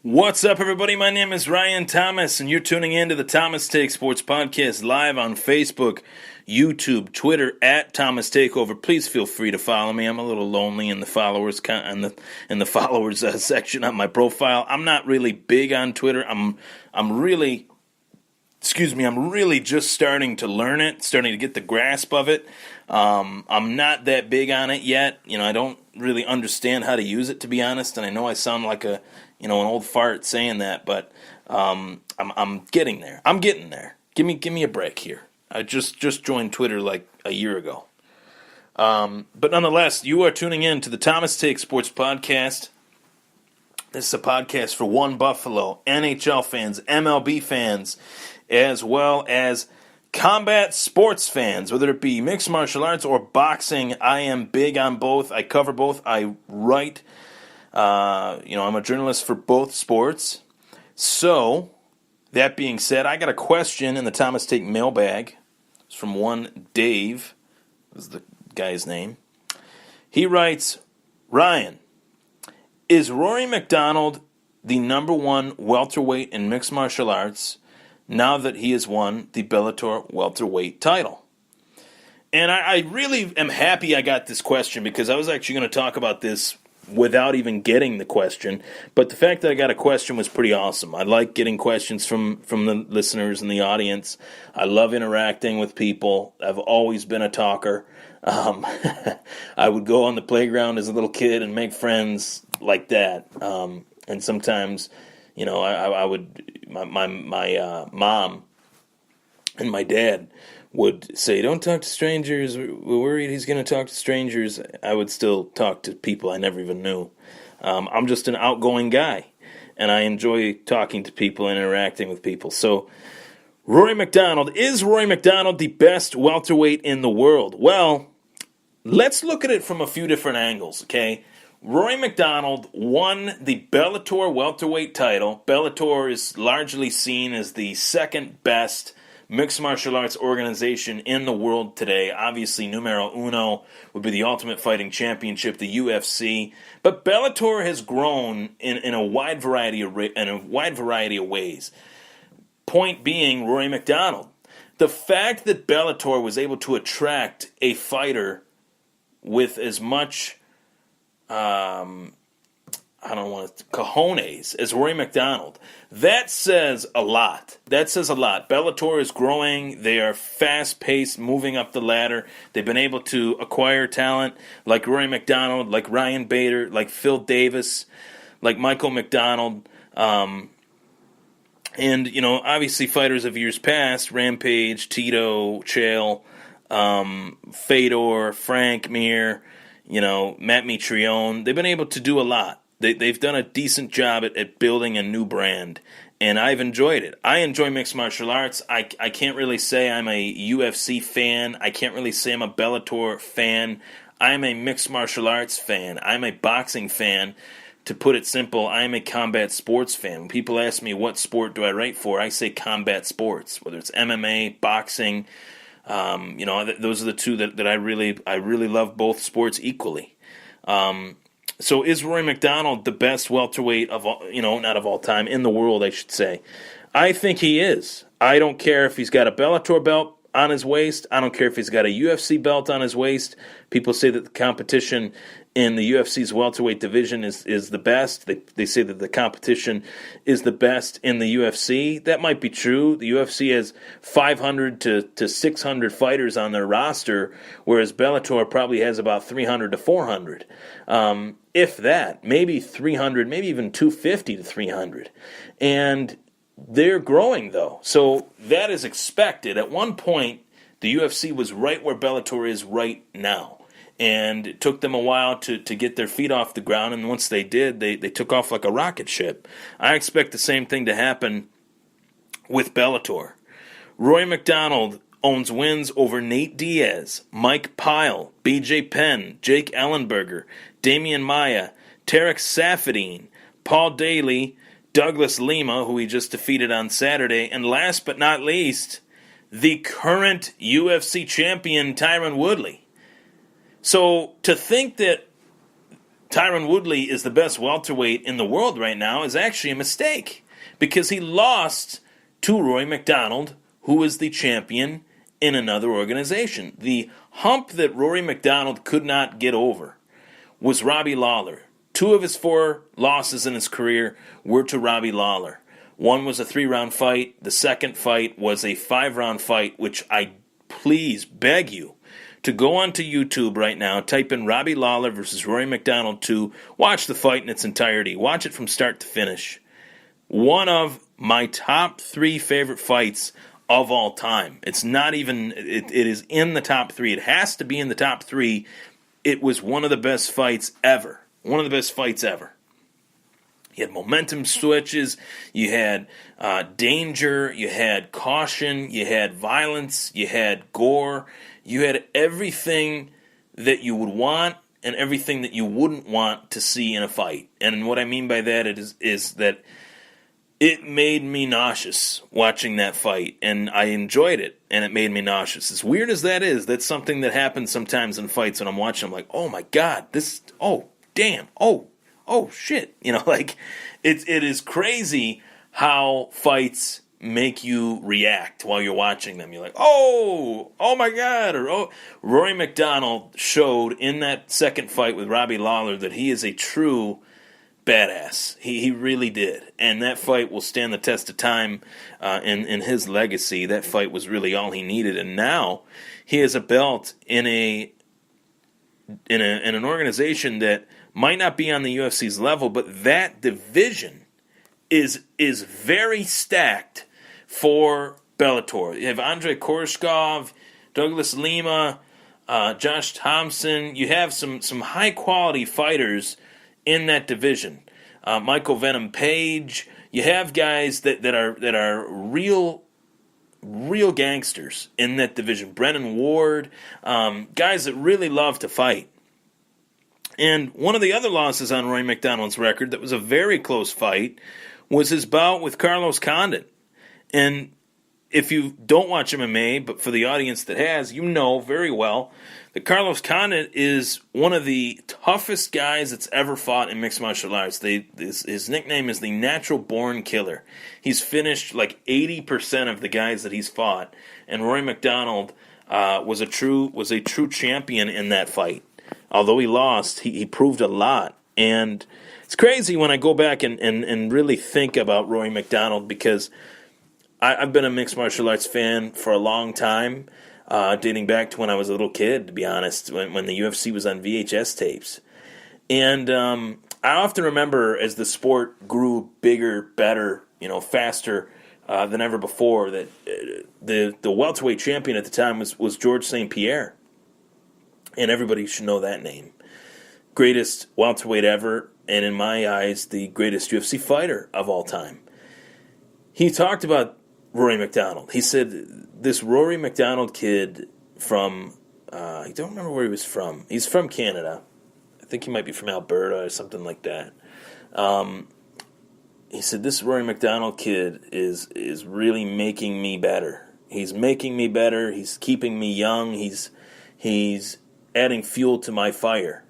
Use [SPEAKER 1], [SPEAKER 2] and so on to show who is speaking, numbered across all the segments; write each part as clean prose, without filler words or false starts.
[SPEAKER 1] What's up, everybody? My name is Ryan Thomas, and you're tuning in to the Thomas Take Sports Podcast live on Facebook, YouTube, Twitter at Thomas Takeover. Please feel free to follow me. I'm a little lonely in the followers in the followers section on my profile. I'm not really big on Twitter. I'm really just starting to learn it, starting to get the grasp of it. I'm not that big on it yet. I don't really understand how to use it, to be honest, and I know I sound like an old fart saying that, but I'm getting there. I'm getting there. Give me a break here. I just joined Twitter like a year ago. But nonetheless, you are tuning in to the Thomas Take Sports Podcast. This is a podcast for One Buffalo, NHL fans, MLB fans, as well as combat sports fans, whether it be mixed martial arts or boxing. I am big on both. I cover both. I write. I'm a journalist for both sports. So, that being said, I got a question in the Thomas Take mailbag. It's from one Dave, is the guy's name. He writes, Ryan, is Rory MacDonald the number one welterweight in mixed martial arts now that he has won the Bellator welterweight title? And I really am happy I got this question, because I was actually going to talk about this without even getting the question, but the fact that I got a question was pretty awesome. I like getting questions from the listeners and the audience. I love interacting with people. I've always been a talker. I would go on the playground as a little kid and make friends like that. And sometimes, I would, my mom and my dad would say, don't talk to strangers, we're worried he's going to talk to strangers. I would still talk to people I never even knew. I'm just an outgoing guy, and I enjoy talking to people and interacting with people. So, Rory MacDonald, is Rory MacDonald the best welterweight in the world? Well, let's look at it from a few different angles, okay? Rory MacDonald won the Bellator welterweight title. Bellator is largely seen as the second best mixed martial arts organization in the world today. Obviously, numero uno would be the Ultimate Fighting Championship, the UFC. But Bellator has grown in a wide variety of ways. Point being, Rory MacDonald. The fact that Bellator was able to attract a fighter with as much cojones as Rory MacDonald, that says a lot. Bellator is growing. They are fast-paced, moving up the ladder. They've been able to acquire talent like Rory MacDonald, like Ryan Bader, like Phil Davis, like Michael McDonald. And, obviously fighters of years past, Rampage, Tito, Chael, Fedor, Frank Mir, Matt Mitrione. They've been able to do a lot. They've done a decent job at building a new brand, and I've enjoyed it. I enjoy mixed martial arts. I can't really say I'm a UFC fan. I can't really say I'm a Bellator fan. I'm a mixed martial arts fan. I'm a boxing fan. To put it simple, I'm a combat sports fan. When people ask me what sport do I write for, I say combat sports, whether it's MMA, boxing. Those are the two that I really love both sports equally. So is Rory MacDonald the best welterweight of all, not of all time, in the world, I should say? I think he is. I don't care if he's got a Bellator belt on his waist. I don't care if he's got a UFC belt on his waist. People say that the competition in the UFC's welterweight division is the best. They say that the competition is the best in the UFC. That might be true. The UFC has 500 to 600 fighters on their roster, whereas Bellator probably has about 300 to 400. If that, maybe 300, maybe even 250 to 300. And they're growing, though. So that is expected. At one point, the UFC was right where Bellator is right now. And it took them a while to get their feet off the ground, and once they did, they took off like a rocket ship. I expect the same thing to happen with Bellator. Rory MacDonald owns wins over Nate Diaz, Mike Pyle, BJ Penn, Jake Ellenberger, Damian Maia, Tarek Safadine, Paul Daly, Douglas Lima, who he just defeated on Saturday, and last but not least, the current UFC champion Tyron Woodley. So to think that Tyron Woodley is the best welterweight in the world right now is actually a mistake, because he lost to Rory MacDonald, who is the champion in another organization. The hump that Rory MacDonald could not get over was Robbie Lawler. 2 of his 4 losses in his career were to Robbie Lawler. One was a 3-round fight. The second fight was a 5-round fight, which I please beg you to go onto YouTube right now, type in Robbie Lawler versus Rory MacDonald 2, watch the fight in its entirety, watch it from start to finish. One of my top 3 favorite fights of all time. It's not even, it is in the top 3. It has to be in the top 3. It was one of the best fights ever. One of the best fights ever. You had momentum switches, you had danger, you had caution, you had violence, you had gore, you had everything that you would want and everything that you wouldn't want to see in a fight. And what I mean by that is that it made me nauseous watching that fight, and I enjoyed it, and it made me nauseous. As weird as that is, that's something that happens sometimes in fights when I'm watching. I'm like, oh my God, damn, oh shit. Like, it is crazy how fights make you react while you're watching them. You're like, oh my God, or oh. Rory MacDonald showed in that second fight with Robbie Lawler that he is a true badass. He really did. And that fight will stand the test of time in his legacy. That fight was really all he needed. And now he has a belt in an organization that might not be on the UFC's level, but that division is very stacked for Bellator. You have Andrei Koreshkov, Douglas Lima, Josh Thompson. You have some high-quality fighters in that division. Michael Venom Page. You have guys that are real gangsters in that division. Brennan Ward, guys that really love to fight. And one of the other losses on Rory MacDonald's record that was a very close fight was his bout with Carlos Condit. And if you don't watch MMA, but for the audience that has, you know very well that Carlos Condit is one of the toughest guys that's ever fought in mixed martial arts. His nickname is the Natural Born Killer. He's finished like 80% of the guys that he's fought, and Rory MacDonald was a true champion in that fight. Although he lost, he proved a lot. And it's crazy when I go back and really think about Rory MacDonald, because I've been a mixed martial arts fan for a long time, dating back to when I was a little kid, to be honest, when the UFC was on VHS tapes. And I often remember as the sport grew bigger, better, faster than ever before, that the welterweight champion at the time was George St. Pierre. And everybody should know that name. Greatest welterweight ever, and in my eyes, the greatest UFC fighter of all time. He talked about Rory MacDonald. He said, this Rory MacDonald kid from, I don't remember where he was from. He's from Canada. I think he might be from Alberta or something like that. He said, this Rory MacDonald kid is really making me better. He's making me better. He's keeping me young. He's adding fuel to my fire.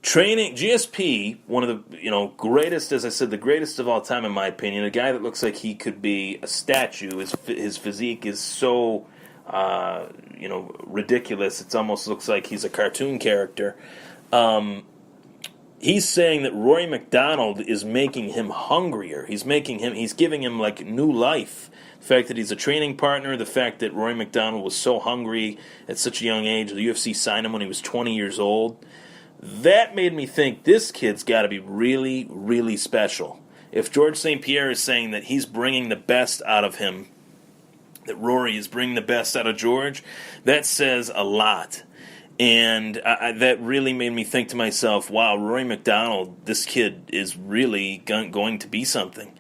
[SPEAKER 1] Training, GSP, one of the greatest, as I said, the greatest of all time in my opinion. A guy that looks like he could be a statue. His physique is so ridiculous. It almost looks like he's a cartoon character. He's saying that Rory MacDonald is making him hungrier. He's giving him like new life. The fact that he's a training partner, the fact that Rory MacDonald was so hungry at such a young age, the UFC signed him when he was 20 years old. That made me think this kid's got to be really, really special. If George St. Pierre is saying that he's bringing the best out of him, that Rory is bringing the best out of George, that says a lot. And that really made me think to myself, wow, Rory MacDonald, this kid is really going to be something.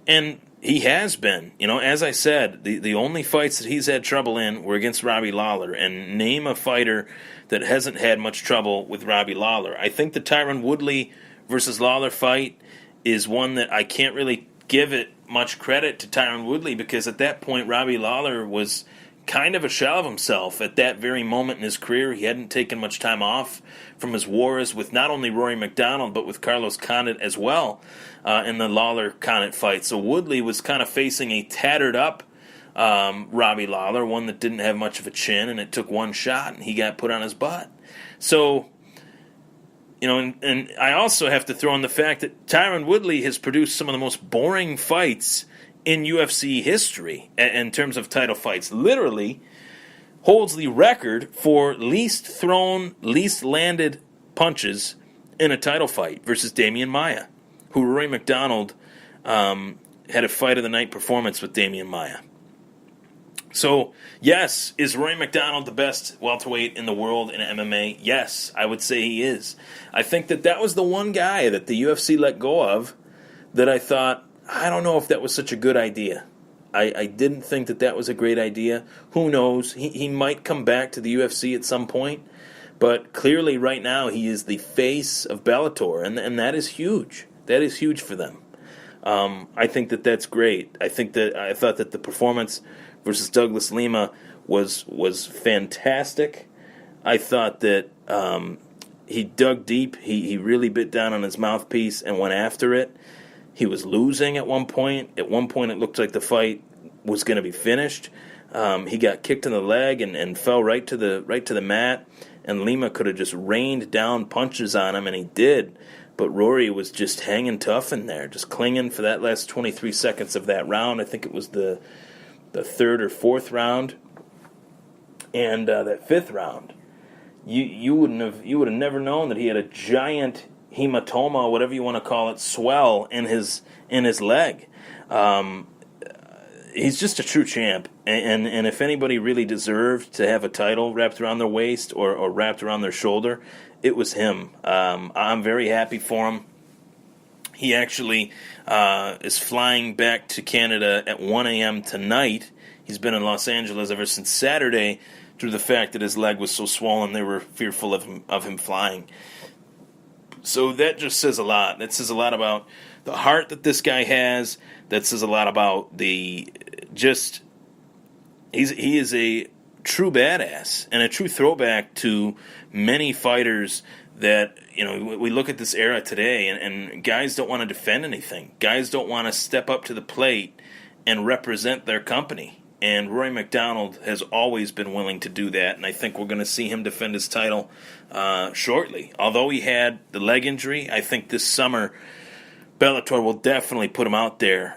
[SPEAKER 1] And he has been. As I said, the only fights that he's had trouble in were against Robbie Lawler. And name a fighter that hasn't had much trouble with Robbie Lawler. I think the Tyron Woodley versus Lawler fight is one that I can't really give it much credit to Tyron Woodley, because at that point Robbie Lawler was kind of a shell of himself at that very moment in his career. He hadn't taken much time off from his wars with not only Rory MacDonald, but with Carlos Condit as well in the Lawler-Condit fight. So Woodley was kind of facing a tattered up Robbie Lawler, one that didn't have much of a chin, and it took one shot, and he got put on his butt. So, and I also have to throw in the fact that Tyron Woodley has produced some of the most boring fights in UFC history in terms of title fights. Literally holds the record for least thrown, least landed punches in a title fight versus Damian Maia, who Rory MacDonald had a fight of the night performance with Damian Maia. So, yes, is Rory MacDonald the best welterweight in the world in MMA? Yes, I would say he is. I think that was the one guy that the UFC let go of that I thought, I don't know if that was such a good idea. I didn't think that was a great idea. Who knows? He might come back to the UFC at some point, but clearly right now he is the face of Bellator, and that is huge. That is huge for them. I think that's great. I thought that the performance versus Douglas Lima was fantastic. I thought that he dug deep. He really bit down on his mouthpiece and went after it. He was losing at one point. At one point, it looked like the fight was going to be finished. He got kicked in the leg and fell right to the mat. And Lima could have just rained down punches on him, and he did. But Rory was just hanging tough in there, just clinging for that last 23 seconds of that round. I think it was the third or fourth round, and that fifth round. You would have never known that he had a giant hematoma, whatever you want to call it, swell in his leg. He's just a true champ, and if anybody really deserved to have a title wrapped around their waist or wrapped around their shoulder, it was him. I'm very happy for him. He actually is flying back to Canada at 1 a.m. tonight. He's been in Los Angeles ever since Saturday due to the fact that his leg was so swollen they were fearful of him flying. So that just says a lot. That says a lot about the heart that this guy has. That says a lot about he is a true badass and a true throwback to many fighters that, we look at this era today and guys don't want to defend anything. Guys don't want to step up to the plate and represent their company. And Rory MacDonald has always been willing to do that, and I think we're going to see him defend his title shortly. Although he had the leg injury, I think this summer Bellator will definitely put him out there.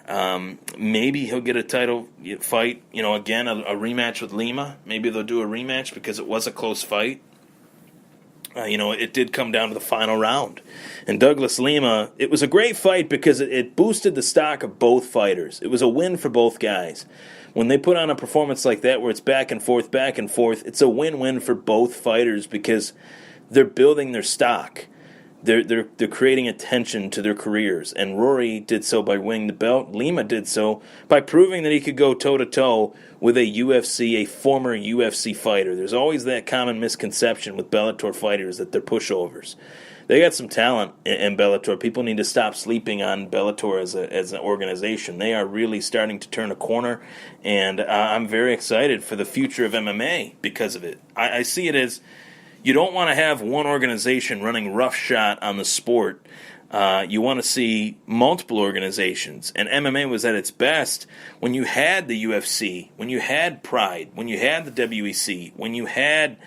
[SPEAKER 1] Maybe he'll get a title fight, again, a rematch with Lima. Maybe they'll do a rematch because it was a close fight. It did come down to the final round. And Douglas Lima, it was a great fight because it boosted the stock of both fighters. It was a win for both guys. When they put on a performance like that where it's back and forth, it's a win-win for both fighters because they're building their stock. They're creating attention to their careers. And Rory did so by winning the belt. Lima did so by proving that he could go toe-to-toe with a former UFC fighter. There's always that common misconception with Bellator fighters that they're pushovers. They got some talent in Bellator. People need to stop sleeping on Bellator as an organization. They are really starting to turn a corner, and I'm very excited for the future of MMA because of it. I see it as you don't want to have one organization running roughshod on the sport. You want to see multiple organizations, and MMA was at its best when you had the UFC, when you had Pride, when you had the WEC, when you had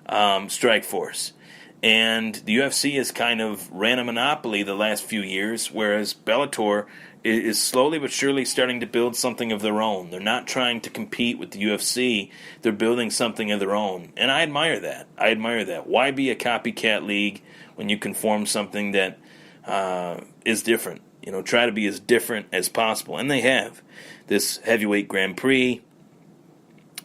[SPEAKER 1] Strikeforce. And the UFC has kind of ran a monopoly the last few years, whereas Bellator is slowly but surely starting to build something of their own. They're not trying to compete with the UFC. They're building something of their own. And I admire that. Why be a copycat league when you can form something that is different? Try to be as different as possible. And they have. This heavyweight Grand Prix,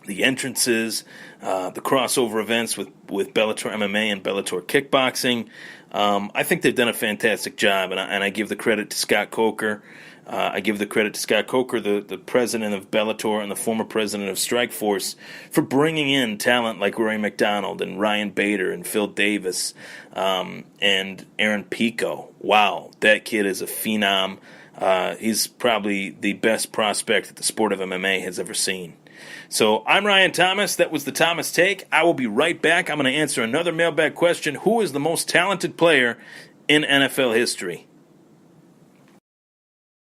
[SPEAKER 1] the entrances, the crossover events with Bellator MMA and Bellator kickboxing. I think they've done a fantastic job, and I give the credit to Scott Coker. I give the credit to Scott Coker, the president of Bellator and the former president of Strikeforce, for bringing in talent like Rory MacDonald and Ryan Bader and Phil Davis and Aaron Pico. Wow, that kid is a phenom. He's probably the best prospect that the sport of MMA has ever seen. So I'm Ryan Thomas. That was the Thomas Take. I will be right back. I'm going to answer another mailbag question. Who is the most talented player in NFL history?